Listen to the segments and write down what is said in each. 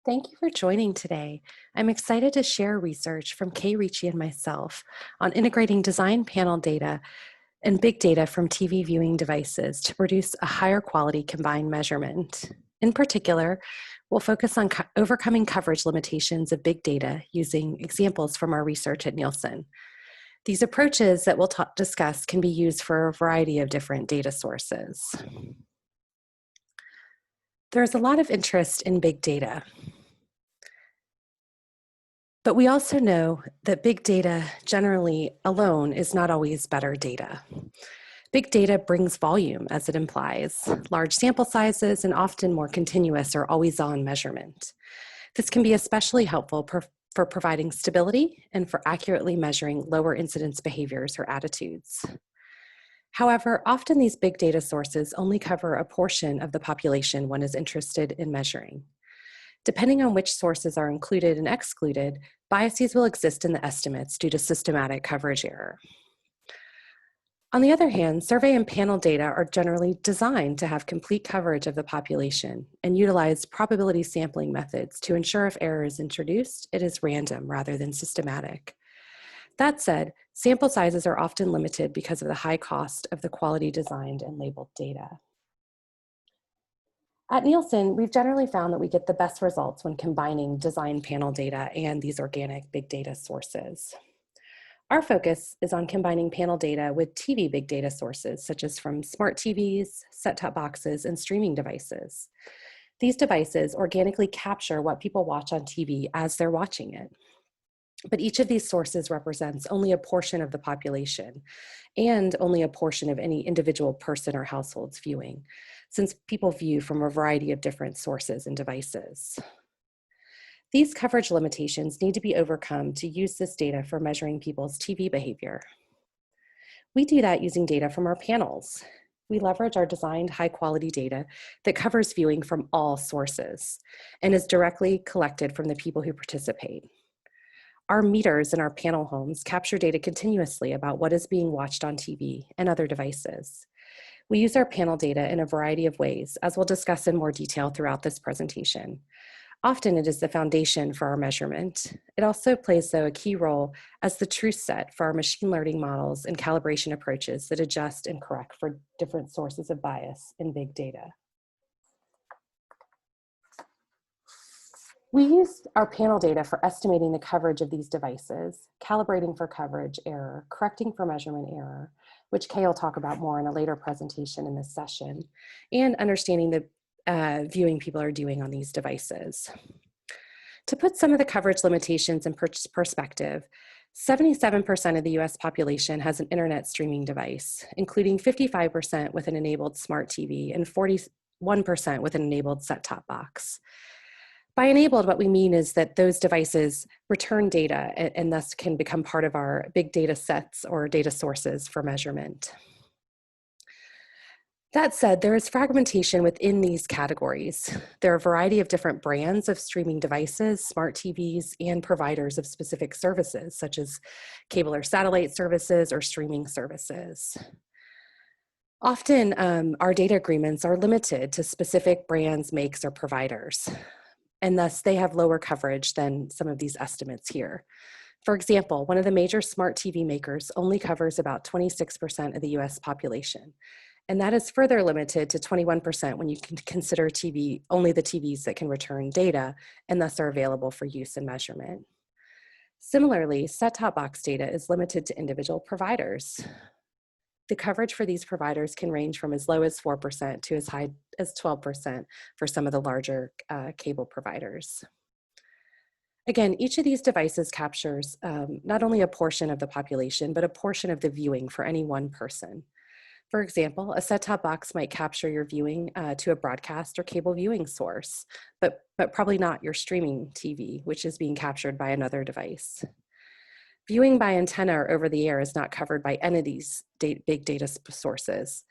Thank you for joining today. I'm excited to share research from Kay Ricci and myself on integrating design panel data and big data from TV viewing devices to produce a higher quality combined measurement. In particular, we'll focus on overcoming coverage limitations of big data using examples from our research at Nielsen. These approaches that we'll discuss can be used for a variety of different data sources. There's a lot of interest in big data. But we also know that big data generally alone is not always better data. Big data brings volume, as it implies, large sample sizes, and often more continuous or always-on measurement. This can be especially helpful for providing stability and for accurately measuring lower incidence behaviors or attitudes. However, often these big data sources only cover a portion of the population one is interested in measuring. Depending on which sources are included and excluded, biases will exist in the estimates due to systematic coverage error. On the other hand, survey and panel data are generally designed to have complete coverage of the population and utilize probability sampling methods to ensure if error is introduced, it is random rather than systematic. That said, sample sizes are often limited because of the high cost of the quality designed and labeled data. At Nielsen, we've generally found that we get the best results when combining design panel data and these organic big data sources. Our focus is on combining panel data with TV big data sources, such as from smart TVs, set-top boxes, and streaming devices. These devices organically capture what people watch on TV as they're watching it. But each of these sources represents only a portion of the population and only a portion of any individual person or household's viewing, since people view from a variety of different sources and devices. These coverage limitations need to be overcome to use this data for measuring people's TV behavior. We do that using data from our panels. We leverage our designed high-quality data that covers viewing from all sources and is directly collected from the people who participate. Our meters in our panel homes capture data continuously about what is being watched on TV and other devices. We use our panel data in a variety of ways, as we'll discuss in more detail throughout this presentation. Often it is the foundation for our measurement. It also plays, though, a key role as the truth set for our machine learning models and calibration approaches that adjust and correct for different sources of bias in big data. We use our panel data for estimating the coverage of these devices, calibrating for coverage error, correcting for measurement error, which Kay will talk about more in a later presentation in this session, and understanding the viewing people are doing on these devices. To put some of the coverage limitations in perspective, 77% of the US population has an internet streaming device, including 55% with an enabled smart TV and 41% with an enabled set-top box. By enabled, what we mean is that those devices return data and thus can become part of our big data sets or data sources for measurement. That said, there is fragmentation within these categories. There are a variety of different brands of streaming devices, smart TVs, and providers of specific services, such as cable or satellite services or streaming services. Often, our data agreements are limited to specific brands, makes, or providers, and thus they have lower coverage than some of these estimates here. For example, one of the major smart TV makers only covers about 26% of the US population, and that is further limited to 21% when you can consider only the TVs that can return data and thus are available for use and measurement. Similarly, set-top box data is limited to individual providers. The coverage for these providers can range from as low as 4% to as high as 12% for some of the larger cable providers. Again, each of these devices captures not only a portion of the population, but a portion of the viewing for any one person. For example, a set-top box might capture your viewing to a broadcast or cable viewing source, but probably not your streaming TV, which is being captured by another device. Viewing by antenna or over the air is not covered by any of these big data sources.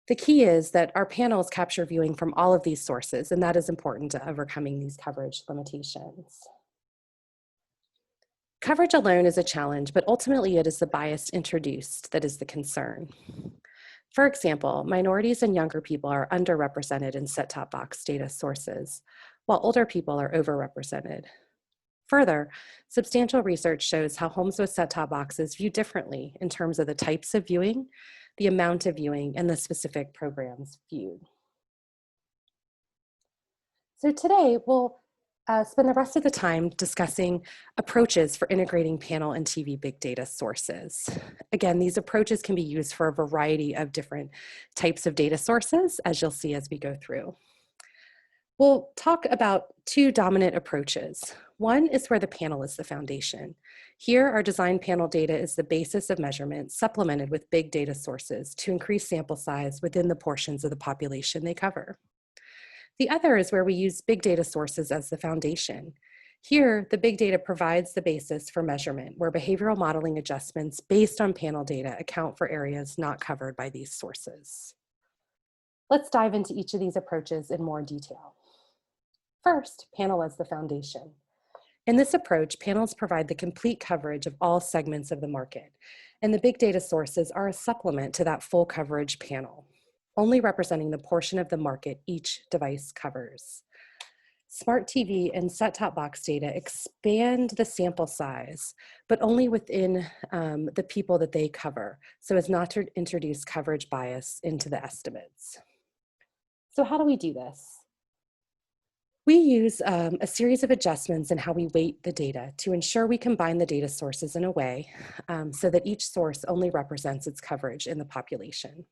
The key is that our panels capture viewing from all of these sources, and that is important to overcoming these coverage limitations. Coverage alone is a challenge, but ultimately it is the bias introduced that is the concern. For example, minorities and younger people are underrepresented in set-top box data sources, while older people are overrepresented. Further, substantial research shows how homes with set-top boxes view differently in terms of the types of viewing, the amount of viewing, and the specific programs viewed. So today, we'll spend the rest of the time discussing approaches for integrating panel and TV big data sources. Again, these approaches can be used for a variety of different types of data sources, as you'll see as we go through. We'll talk about two dominant approaches. One is where the panel is the foundation. Here, our design panel data is the basis of measurement, supplemented with big data sources to increase sample size within the portions of the population they cover. The other is where we use big data sources as the foundation. Here, the big data provides the basis for measurement, where behavioral modeling adjustments based on panel data account for areas not covered by these sources. Let's dive into each of these approaches in more detail. First, panel as the foundation. In this approach, panels provide the complete coverage of all segments of the market, and the big data sources are a supplement to that full coverage panel, only representing the portion of the market each device covers. Smart TV and set-top box data expand the sample size, but only within the people that they cover, so as not to introduce coverage bias into the estimates. So how do we do this? We use a series of adjustments in how we weight the data to ensure we combine the data sources in a way so that each source only represents its coverage in the population.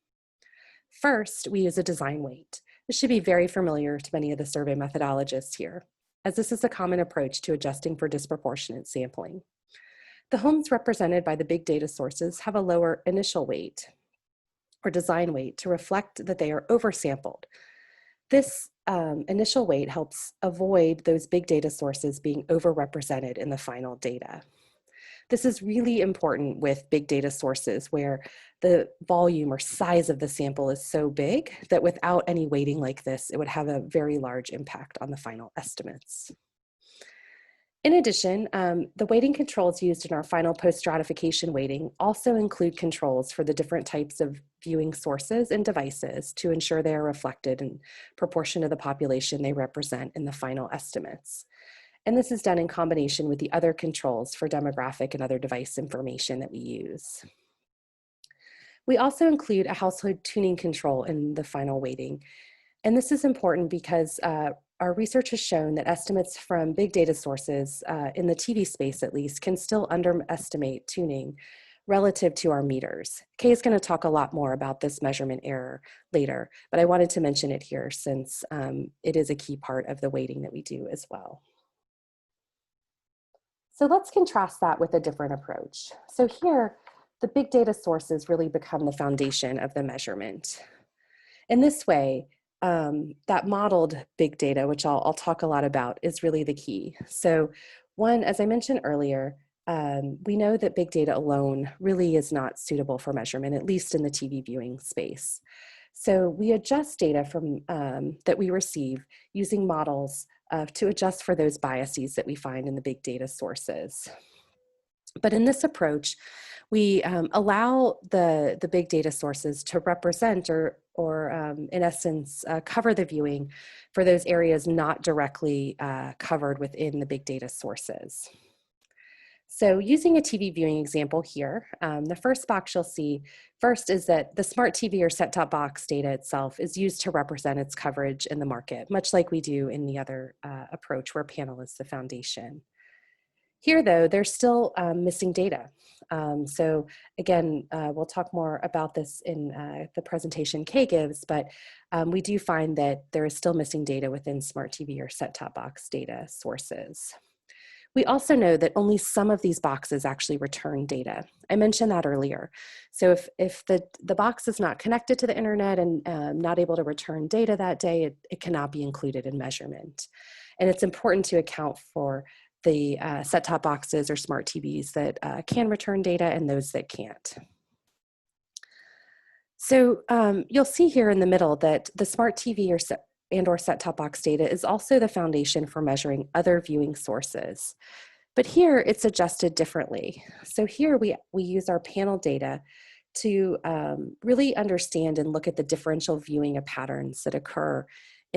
First, we use a design weight. This should be very familiar to many of the survey methodologists here, as this is a common approach to adjusting for disproportionate sampling. The homes represented by the big data sources have a lower initial weight or design weight to reflect that they are oversampled. This initial weight helps avoid those big data sources being overrepresented in the final data. This is really important with big data sources where the volume or size of the sample is so big that without any weighting like this, it would have a very large impact on the final estimates. In addition, the weighting controls used in our final post-stratification weighting also include controls for the different types of viewing sources and devices to ensure they are reflected in proportion to the population they represent in the final estimates. And this is done in combination with the other controls for demographic and other device information that we use. We also include a household tuning control in the final weighting. And this is important because our research has shown that estimates from big data sources, in the TV space at least, can still underestimate tuning relative to our meters. Kay is going to talk a lot more about this measurement error later, but I wanted to mention it here since it is a key part of the weighting that we do as well. So let's contrast that with a different approach. So here, the big data sources really become the foundation of the measurement. In this way, that modeled big data, which I'll talk a lot about, is really the key. So one, as I mentioned earlier, we know that big data alone really is not suitable for measurement, at least in the TV viewing space. So we adjust data from that we receive using models to adjust for those biases that we find in the big data sources. But in this approach, we allow the big data sources to represent or in essence, cover the viewing for those areas not directly covered within the big data sources. So using a TV viewing example here, the first box you'll see first is that the smart TV or set-top box data itself is used to represent its coverage in the market, much like we do in the other approach where panel is the foundation. Here, though, there's still missing data. So again, we'll talk more about this in the presentation Kay gives, but we do find that there is still missing data within smart TV or set-top box data sources. We also know that only some of these boxes actually return data. I mentioned that earlier. So if the box is not connected to the internet and not able to return data that day, it cannot be included in measurement. And it's important to account for the set-top boxes or smart TVs that can return data and those that can't. So you'll see here in the middle that the smart TV or set-top box data is also the foundation for measuring other viewing sources. But here it's adjusted differently. So here we use our panel data to really understand and look at the differential viewing of patterns that occur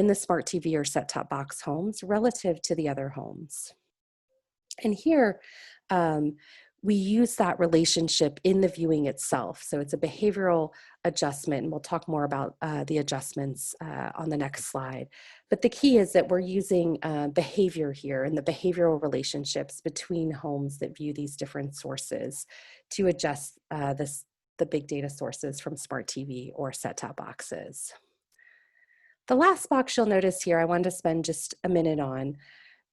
in the smart TV or set-top box homes relative to the other homes. And here, we use that relationship in the viewing itself. So it's a behavioral adjustment, and we'll talk more about the adjustments on the next slide. But the key is that we're using behavior here and the behavioral relationships between homes that view these different sources to adjust the big data sources from smart TV or set-top boxes. The last box you'll notice here, I wanted to spend just a minute on.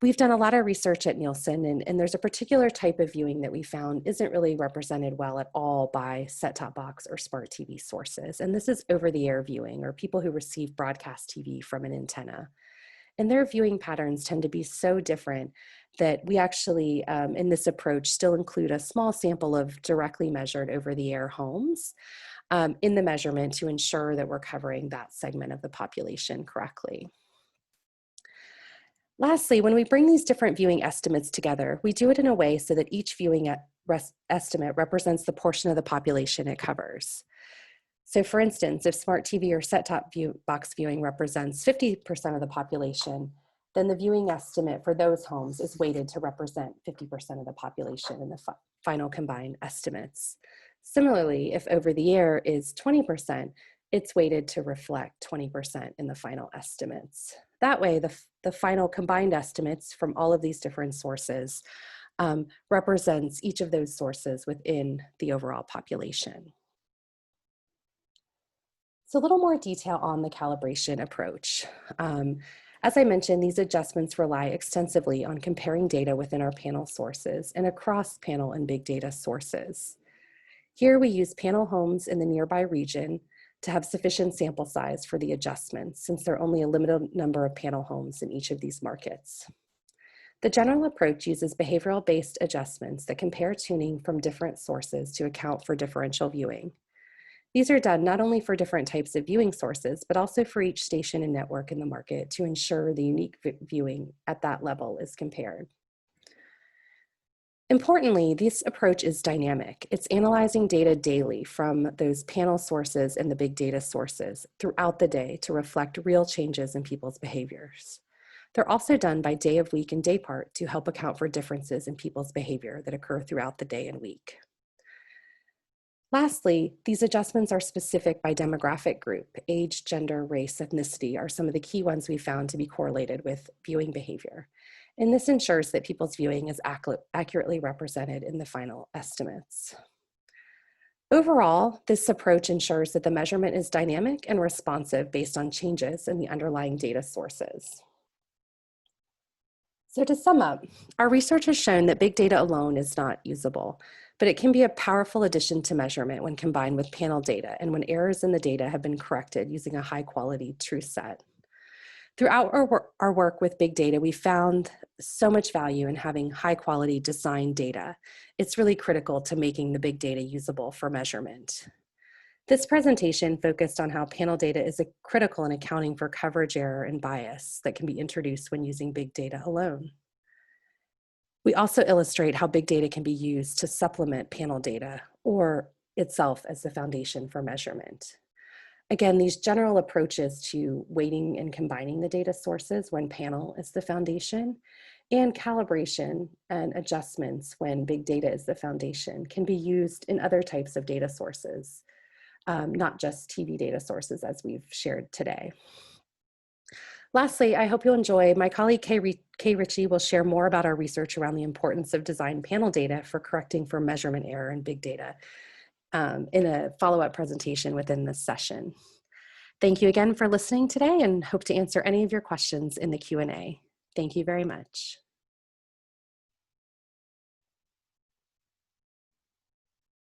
We've done a lot of research at Nielsen, and there's a particular type of viewing that we found isn't really represented well at all by set-top box or smart TV sources. And this is over-the-air viewing, or people who receive broadcast TV from an antenna. And their viewing patterns tend to be so different that we actually, in this approach, still include a small sample of directly measured over-the-air homes in the measurement to ensure that we're covering that segment of the population correctly. Lastly, when we bring these different viewing estimates together, we do it in a way so that each viewing estimate represents the portion of the population it covers. So for instance, if smart TV or set-top box viewing represents 50% of the population, then the viewing estimate for those homes is weighted to represent 50% of the population in the final combined estimates. Similarly, if over the air is 20%, it's weighted to reflect 20% in the final estimates. That way, the final combined estimates from all of these different sources represents each of those sources within the overall population. So a little more detail on the calibration approach. As I mentioned, these adjustments rely extensively on comparing data within our panel sources and across panel and big data sources. Here we use panel homes in the nearby region to have sufficient sample size for the adjustments, since there are only a limited number of panel homes in each of these markets. The general approach uses behavioral-based adjustments that compare tuning from different sources to account for differential viewing. These are done not only for different types of viewing sources, but also for each station and network in the market to ensure the unique viewing at that level is compared. Importantly, this approach is dynamic. It's analyzing data daily from those panel sources and the big data sources throughout the day to reflect real changes in people's behaviors. They're also done by day of week and day part to help account for differences in people's behavior that occur throughout the day and week. Lastly, these adjustments are specific by demographic group. Age, gender, race, ethnicity are some of the key ones we found to be correlated with viewing behavior. And this ensures that people's viewing is accurately represented in the final estimates. Overall, this approach ensures that the measurement is dynamic and responsive based on changes in the underlying data sources. So to sum up, our research has shown that big data alone is not usable, but it can be a powerful addition to measurement when combined with panel data and when errors in the data have been corrected using a high-quality truth set. Throughout our work with big data, we found so much value in having high-quality design data. It's really critical to making the big data usable for measurement. This presentation focused on how panel data is critical in accounting for coverage error and bias that can be introduced when using big data alone. We also illustrate how big data can be used to supplement panel data or itself as the foundation for measurement. Again, these general approaches to weighting and combining the data sources when panel is the foundation and calibration and adjustments when big data is the foundation can be used in other types of data sources, not just TV data sources as we've shared today. Lastly, I hope you'll enjoy. My colleague Kay Ritchie will share more about our research around the importance of design panel data for correcting for measurement error in big data in a follow-up presentation within this session. Thank you again for listening today and hope to answer any of your questions in the Q&A. Thank you very much.